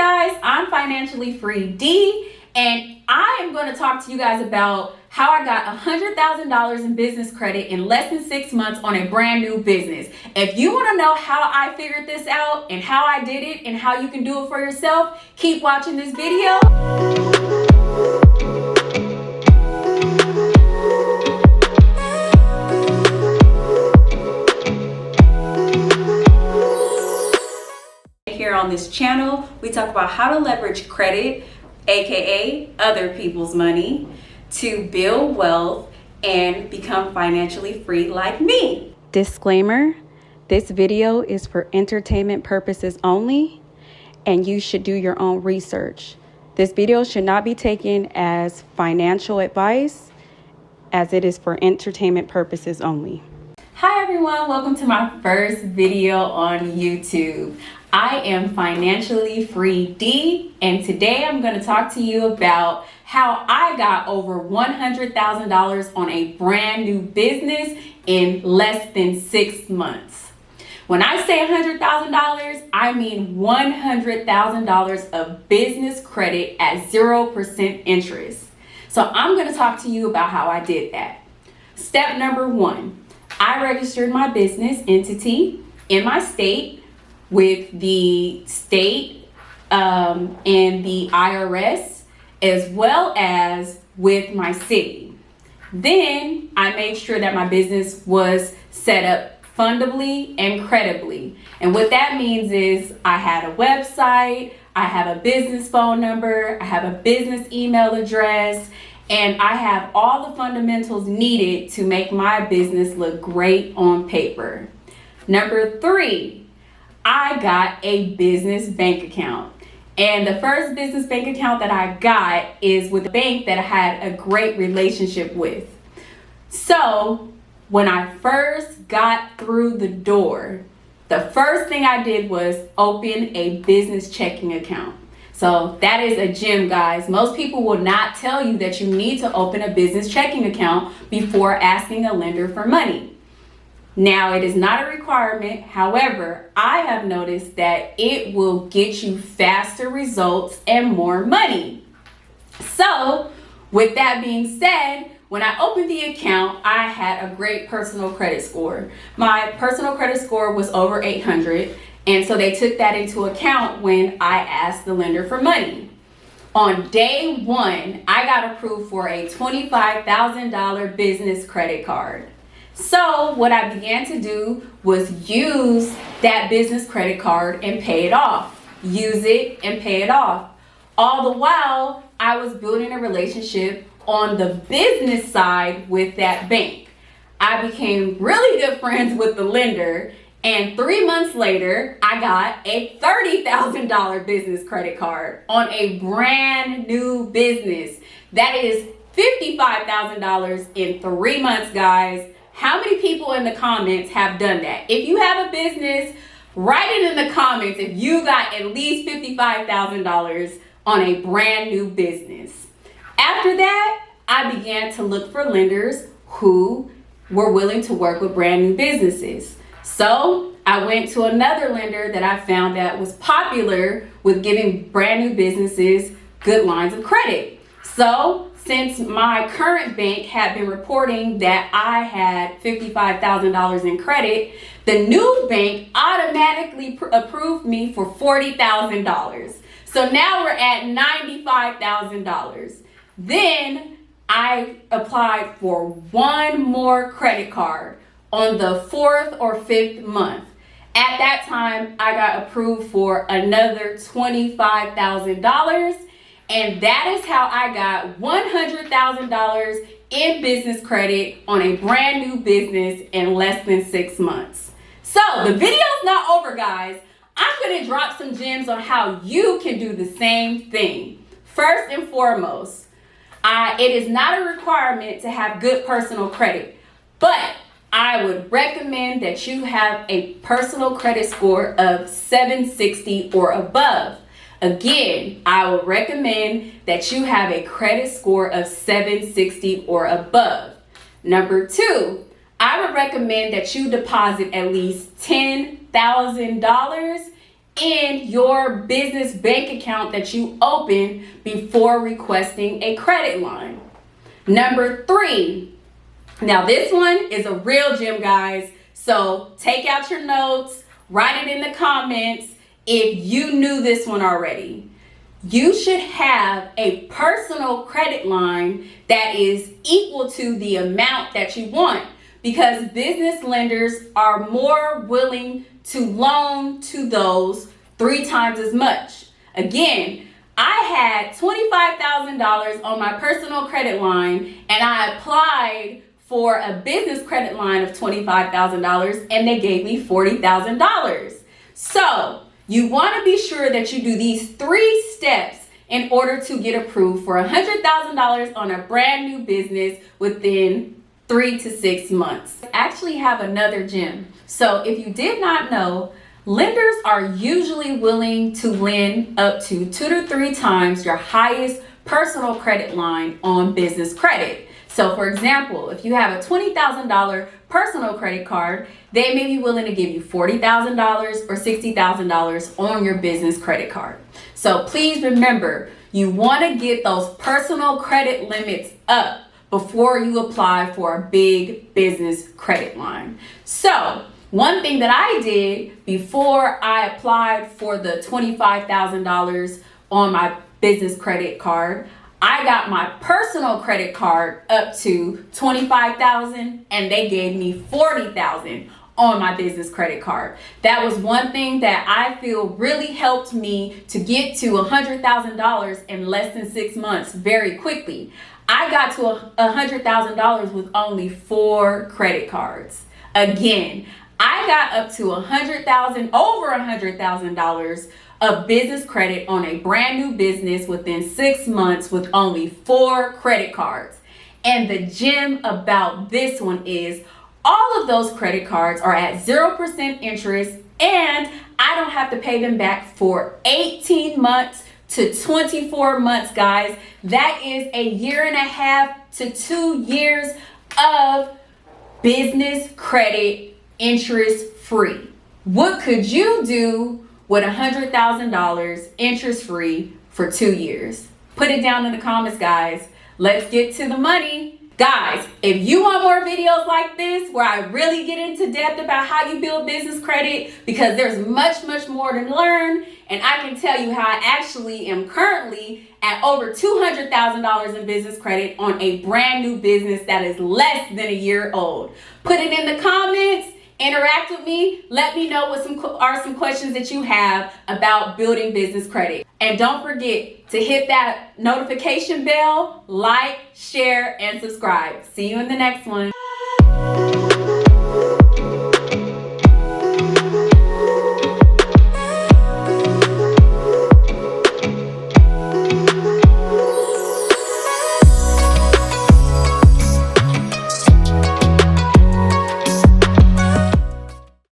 Hi guys, I'm Financially Free Dee, and I am going to talk to you guys about how I got $100,000 in business credit in less than 6 months on a brand new business. If you want to know how I figured this out and how I did it and how you can do it for yourself, keep watching this video. Here on this channel, we talk about how to leverage credit, aka other people's money, to build wealth and become financially free like me. Disclaimer, this video is for entertainment purposes only, and you should do your own research. This video should not be taken as financial advice, as it is for entertainment purposes only. Hi everyone, welcome to my first video on YouTube. I am Financially Free Dee, and today I'm going to talk to you about how I got over $100,000 on a brand new business in less than 6 months. When I say $100,000, I mean $100,000 of business credit at 0% interest. So I'm going to talk to you about how I did that. Step number 1, I registered my business entity in my state with the state and the IRS, as well as with my city. Then I made sure that my business was set up fundably and credibly. And what that means is I had a website, I have a business phone number, I have a business email address, and I have all the fundamentals needed to make my business look great on paper. Number 3, I got a business bank account. And the first business bank account that I got is with a bank that I had a great relationship with. So when I first got through the door, the first thing I did was open a business checking account. So that is a gem, guys. Most people will not tell you that you need to open a business checking account before asking a lender for money. Now, it is not a requirement. However, I have noticed that it will get you faster results and more money. So, with that being said, when I opened the account, I had a great personal credit score. My personal credit score was over 800, and so they took that into account when I asked the lender for money. On day 1, I got approved for a $25,000 business credit card. So what I began to do was use that business credit card and pay it off. Use it and pay it off. All the while, I was building a relationship on the business side with that bank. I became really good friends with the lender, and 3 months later, I got a $30,000 business credit card on a brand new business. That is $55,000 in 3 months, guys. How many people in the comments have done that? If you have a business, write it in the comments if you got at least $55,000 on a brand new business. After that, I began to look for lenders who were willing to work with brand new businesses. So I went to another lender that I found that was popular with giving brand new businesses good lines of credit. So since my current bank had been reporting that I had $55,000 in credit, the new bank automatically approved me for $40,000. So now we're at $95,000. Then I applied for one more credit card on the 4th or 5th month. At that time, I got approved for another $25,000. And that is how I got $100,000 in business credit on a brand new business in less than 6 months. So the video's not over, guys. I'm going to drop some gems on how you can do the same thing. First and foremost, it is not a requirement to have good personal credit, but I would recommend that you have a personal credit score of 760 or above. Again, I would recommend that you have a credit score of 760 or above. Number 2, I would recommend that you deposit at least $10,000 in your business bank account that you open before requesting a credit line. Number 3, now this one is a real gem, guys. So take out your notes, write it in the comments if you knew this one already. You should have a personal credit line that is equal to the amount that you want, because business lenders are more willing to loan to those 3 times as much. Again, I had $25,000 on my personal credit line and I applied for a business credit line of $25,000 and they gave me $40,000. So you want to be sure that you do these 3 steps in order to get approved for $100,000 on a brand new business within 3 to 6 months. I actually have another gem. So if you did not know, lenders are usually willing to lend up to 2 to 3 times your highest personal credit line on business credit. So for example, if you have a $20,000 personal credit card, they may be willing to give you $40,000 or $60,000 on your business credit card. So please remember, you want to get those personal credit limits up before you apply for a big business credit line. So one thing that I did before I applied for the $25,000 on my business credit card, I got my personal credit card up to $25,000 and they gave me $40,000 on my business credit card. That was one thing that I feel really helped me to get to $100,000 in less than 6 months very quickly. I got to $100,000 with only 4 credit cards. Again, I got up to over $100,000 of business credit on a brand new business within 6 months with only 4 credit cards. And the gem about this one is all of those credit cards are at 0% interest and I don't have to pay them back for 18 months to 24 months, guys. That is a 1.5 to 2 years of business credit interest free. What could you do with $100,000 interest free for 2 years? Put it down in the comments, guys. Let's get to the money. Guys, if you want more videos like this where I really get into depth about how you build business credit, because there's much more to learn, and I can tell you how I actually am currently at over $200,000 in business credit on a brand new business that is less than a year old. Put it in the comments. Interact with me. Let me know what some questions that you have about building business credit. And don't forget to hit that notification bell, like, share, and subscribe. See you in the next one.